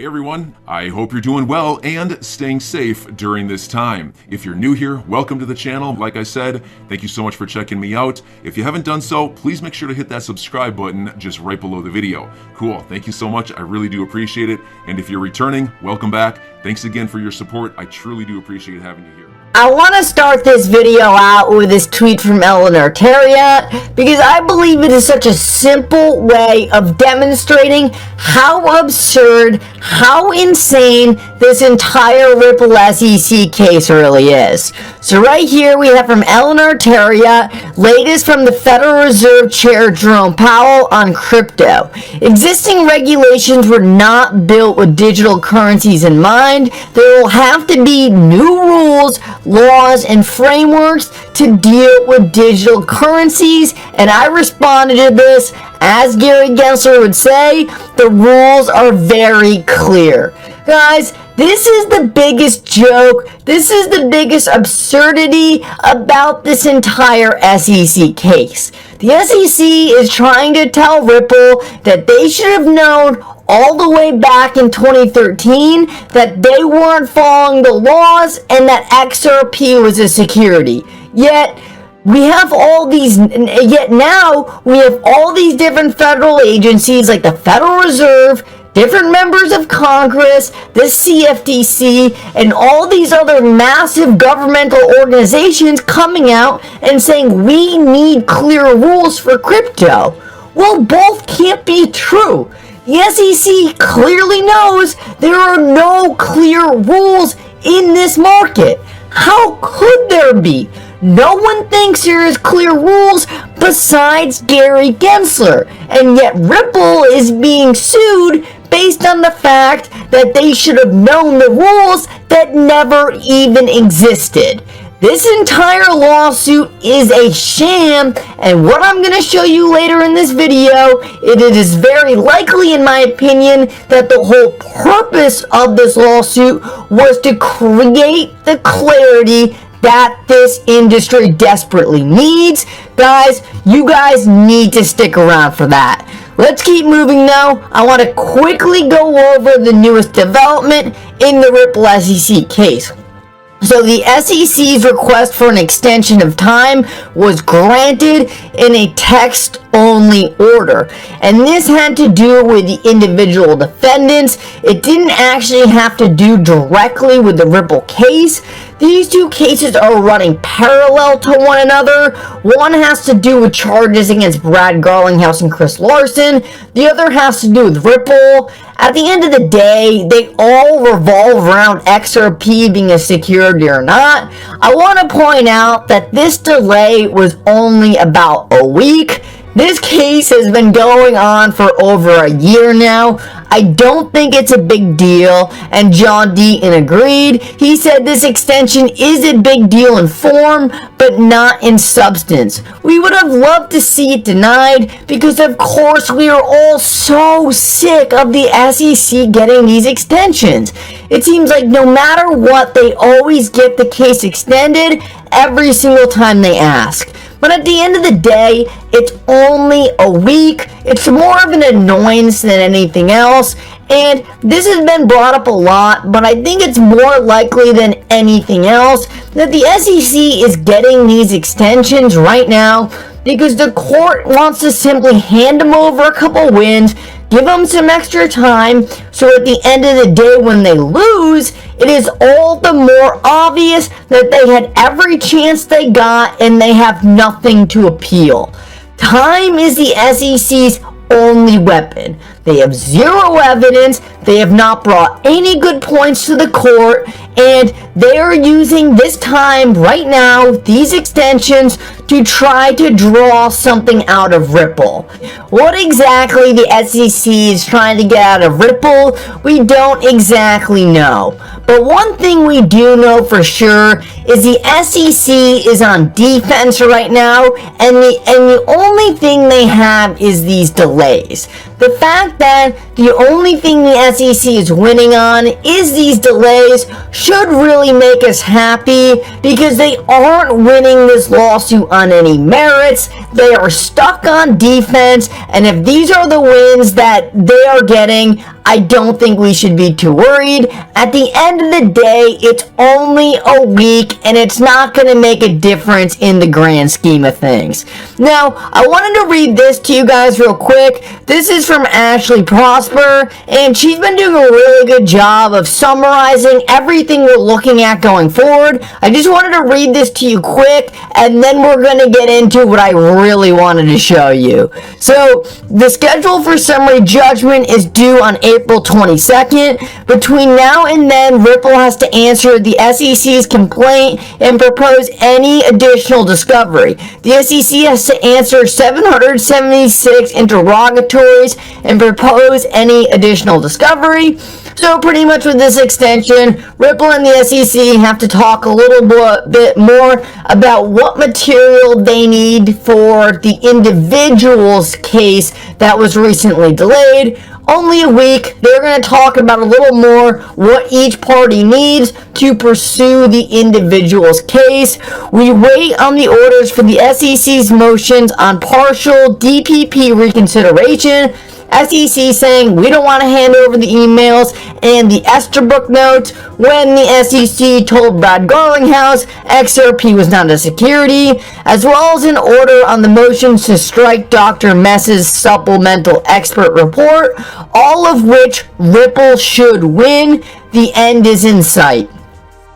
Hey everyone, I hope you're doing well and staying safe during this time. If you're new here, welcome to the channel. Like I said, thank you so much for checking me out. If you haven't done so, please make sure to hit that subscribe button just right below the video. Cool, thank you so much. I really do appreciate it. And if you're returning, welcome back. Thanks again for your support. I truly do appreciate having you here. I want to start this video out with this tweet from Eleanor Terriot because I believe it is such a simple way of demonstrating how absurd, how insane this entire Ripple SEC case really is. So right here we have from Eleanor Terriot, latest from the Federal Reserve Chair Jerome Powell on crypto. Existing regulations were not built with digital currencies in mind. There will have to be new rules, laws, and frameworks to deal with digital currencies, and I responded to this, as Gary Gensler would say, the rules are very clear. Guys, this is the biggest joke, this is the biggest absurdity about this entire SEC case. The SEC is trying to tell Ripple that they should have known all the way back in 2013 that they weren't following the laws and that XRP was a security. Yet now we have all these different federal agencies like the Federal Reserve, different members of Congress, the CFTC, and all these other massive governmental organizations coming out and saying we need clear rules for crypto. Well, both can't be true. The SEC clearly knows there are no clear rules in this market. How could there be? No one thinks there is clear rules besides Gary Gensler, and yet Ripple is being sued based on the fact that they should have known the rules that never even existed. This entire lawsuit is a sham, and what I'm going to show you later in this video, it is very likely, in my opinion, that the whole purpose of this lawsuit was to create the clarity that this industry desperately needs. Guys, you guys need to stick around for that. Let's keep moving now. I want to quickly go over the newest development in the Ripple SEC case. So the SEC's request for an extension of time was granted in a text-only order, and this had to do with the individual defendants. It didn't actually have to do directly with the Ripple case. These two cases are running parallel to one another. One has to do with charges against Brad Garlinghouse and Chris Larson. The other has to do with Ripple. At the end of the day, they all revolve around XRP being a security or not. I want to point out that this delay was only about a week. This case has been going on for over a year now. I don't think it's a big deal, and John Deaton agreed. He said this extension is a big deal in form, but not in substance. We would have loved to see it denied, because of course we are all so sick of the SEC getting these extensions. It seems like no matter what, they always get the case extended every single time they ask. But at the end of the day, it's only a week. It's more of an annoyance than anything else. And this has been brought up a lot, but I think it's more likely than anything else that the SEC is getting these extensions right now because the court wants to simply hand them over a couple wins, give them some extra time, so at the end of the day when they lose, it is all the more obvious that they had every chance they got and they have nothing to appeal. Time is the SEC's only weapon. They have zero evidence, they have not brought any good points to the court, and they are using this time right now, these extensions, to try to draw something out of Ripple. What exactly the SEC is trying to get out of Ripple, we don't exactly know. But one thing we do know for sure is the SEC is on defense right now, and the only thing they have is these delays. The fact that the only thing the SEC is winning on is these delays should really make us happy, because they aren't winning this lawsuit on any merits. They are stuck on defense, and if these are the wins that they are getting, I don't think we should be too worried. At the end of the day, it's only a week, and it's not going to make a difference in the grand scheme of things. Now, I wanted to read this to you guys real quick. This is from Ashley Prosper, and she's been doing a really good job of summarizing everything we're looking at going forward. I just wanted to read this to you quick, and then we're going to get into what I really wanted to show you. So, the schedule for summary judgment is due on April 22nd. Between now and then, Ripple has to answer the SEC's complaint and propose any additional discovery. The SEC has to answer 776 interrogatories and propose any additional discovery. So pretty much with this extension, Ripple and the SEC have to talk a little bit more about what material they need for the individual's case that was recently delayed. Only a week. They're going to talk about a little more what each party needs to pursue the individual's case. We wait on the orders for the SEC's motions on partial DPP reconsideration. SEC saying we don't want to hand over the emails and the Esterbrook notes when the SEC told Brad Garlinghouse XRP was not a security, as well as an order on the motions to strike Dr. Mess's supplemental expert report, all of which Ripple should win. The end is in sight.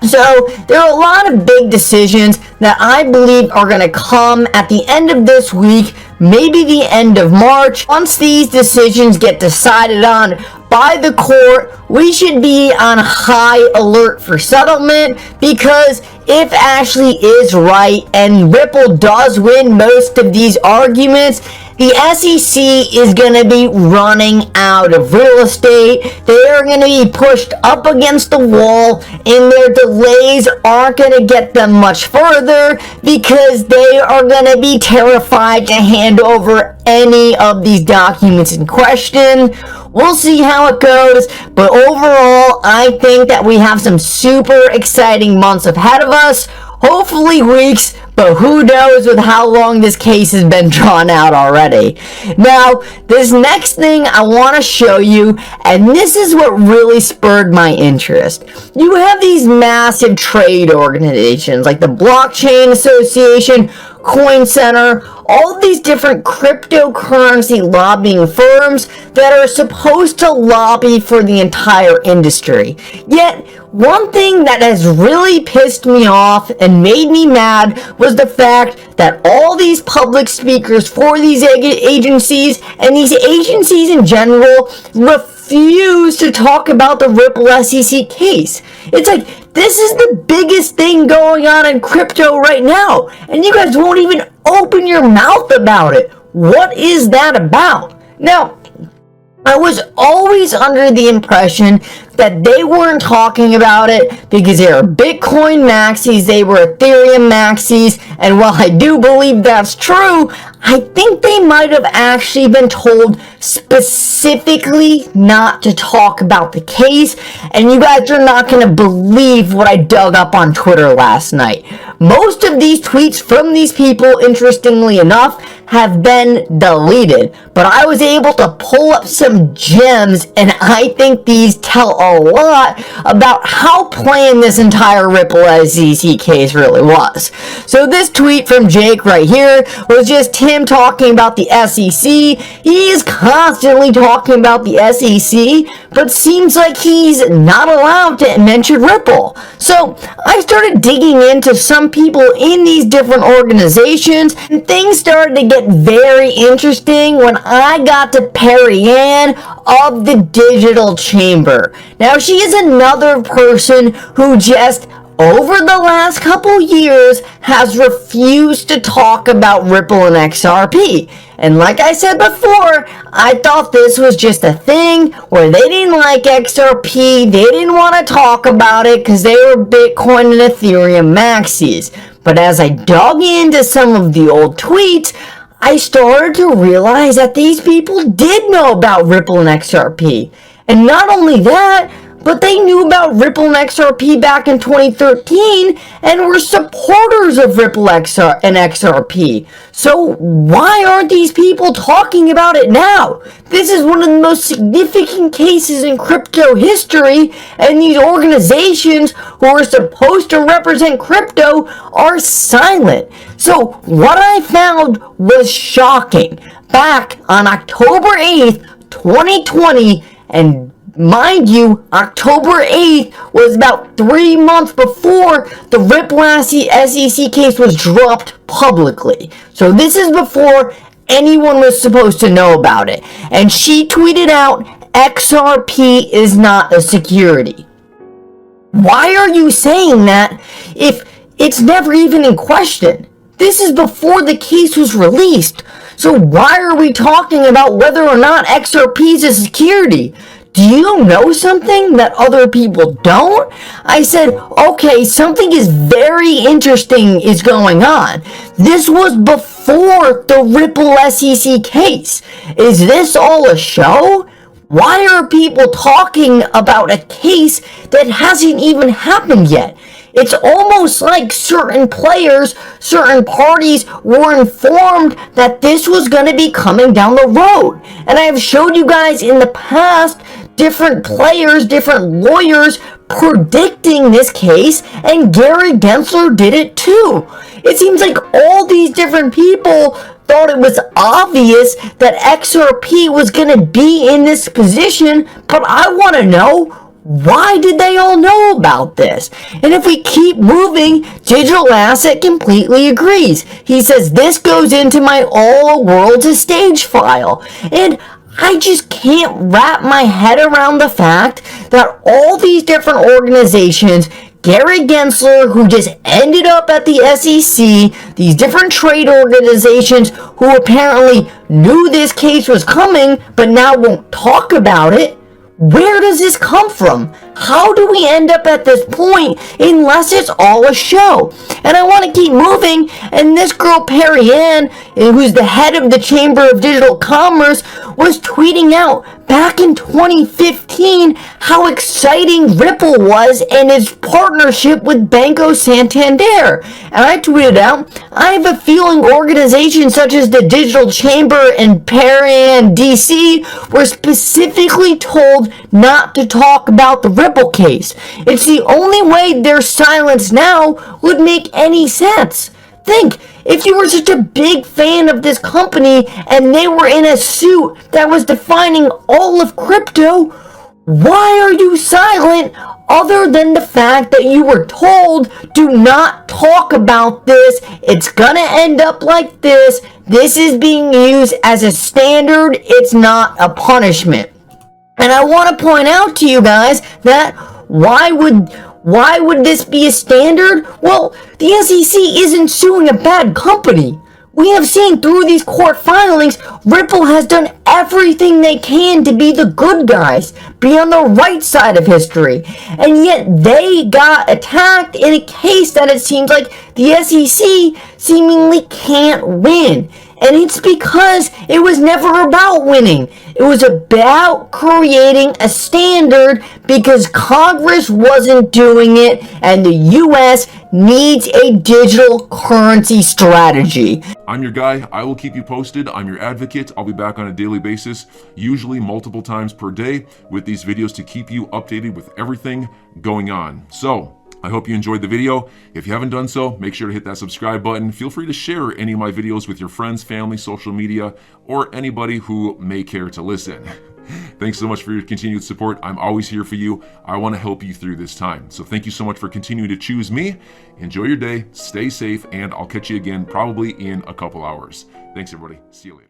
So, there are a lot of big decisions that I believe are going to come at the end of this week, maybe the end of March. Once these decisions get decided on by the court, we should be on high alert for settlement, because if Ashley is right and Ripple does win most of these arguments, the SEC is going to be running out of real estate. They are going to be pushed up against the wall, and their delays aren't going to get them much further, because they are going to be terrified to hand over any of these documents in question. We'll see how it goes, but overall, I think that we have some super exciting months ahead of us. Hopefully weeks, but who knows with how long this case has been drawn out already. Now, this next thing I want to show you, and this is what really spurred my interest. You have these massive trade organizations like the Blockchain Association, Coin Center, all these different cryptocurrency lobbying firms that are supposed to lobby for the entire industry. Yet, one thing that has really pissed me off and made me mad was the fact that all these public speakers for these agencies, and these agencies in general, refuse to talk about the Ripple SEC case. It's like, this is the biggest thing going on in crypto right now, and you guys won't even open your mouth about it. What is that about? Now, I was always under the impression that they weren't talking about it because they were Bitcoin maxis, they were Ethereum maxis, and while I do believe that's true, I think they might have actually been told specifically not to talk about the case, and you guys are not going to believe what I dug up on Twitter last night. Most of these tweets from these people, interestingly enough, have been deleted, but I was able to pull up some gems, and I think these tell a lot about how planned this entire Ripple SEC case really was. So this tweet from Jake right here was just him talking about the SEC. He is constantly talking about the SEC, but seems like he's not allowed to mention Ripple. So I started digging into some people in these different organizations, and things started to get very interesting when I got to Perry Ann of the Digital Chamber. Now, she is another person who just over the last couple years has refused to talk about Ripple and XRP. And like I said before, I thought this was just a thing where they didn't like XRP, they didn't want to talk about it because they were Bitcoin and Ethereum maxis. But as I dug into some of the old tweets, I started to realize that these people did know about Ripple and XRP. And not only that, but they knew about Ripple and XRP back in 2013 and were supporters of Ripple and XRP. So why aren't these people talking about it now? This is one of the most significant cases in crypto history, and these organizations who are supposed to represent crypto are silent. So what I found was shocking. Back on October 8th, 2020, and mind you, October 8th was about 3 months before the Ripple SEC case was dropped publicly. So this is before anyone was supposed to know about it. And she tweeted out, XRP is not a security. Why are you saying that if it's never even in question? This is before the case was released. So why are we talking about whether or not XRP is a security? Do you know something that other people don't? I said, okay, something is very interesting is going on. This was before the Ripple SEC case. Is this all a show? Why are people talking about a case that hasn't even happened yet? It's almost like certain players, certain parties were informed that this was going to be coming down the road. And I have showed you guys in the past different players, different lawyers predicting this case, and Gary Gensler did it too. It seems like all these different people thought it was obvious that XRP was going to be in this position, but I want to know, why did they all know about this? And if we keep moving, Digital Asset completely agrees. He says, this goes into my All Worlds a Stage file. And I just can't wrap my head around the fact that all these different organizations, Gary Gensler, who just ended up at the SEC, these different trade organizations who apparently knew this case was coming, but now won't talk about it. Where does this come from? How do we end up at this point unless it's all a show? And I want to keep moving, and this girl Perry Ann, who's the head of the Chamber of Digital Commerce, was tweeting out back in 2015 how exciting Ripple was and its partnership with Banco Santander. And I tweeted out, I have a feeling organizations such as the Digital Chamber and Perry Ann DC were specifically told not to talk about the Ripple case. It's the only way their silence now would make any sense. Think, if you were such a big fan of this company and they were in a suit that was defining all of crypto, why are you silent other than the fact that you were told, do not talk about this, it's gonna end up like this is being used as a standard, it's not a punishment. And I want to point out to you guys that why would this be a standard? Well, the SEC isn't suing a bad company. We have seen through these court filings, Ripple has done everything they can to be the good guys, be on the right side of history. And yet they got attacked in a case that it seems like the SEC seemingly can't win. And it's because it was never about winning. It was about creating a standard because Congress wasn't doing it and the US needs a digital currency strategy. I'm your guy. I will keep you posted. I'm your advocate. I'll be back on a daily basis, usually multiple times per day, with these videos to keep you updated with everything going on. So, I hope you enjoyed the video. If you haven't done so, make sure to hit that subscribe button. Feel free to share any of my videos with your friends, family, social media, or anybody who may care to listen. Thanks so much for your continued support. I'm always here for you. I want to help you through this time. So thank you so much for continuing to choose me. Enjoy your day, stay safe, and I'll catch you again probably in a couple hours. Thanks, everybody. See you later.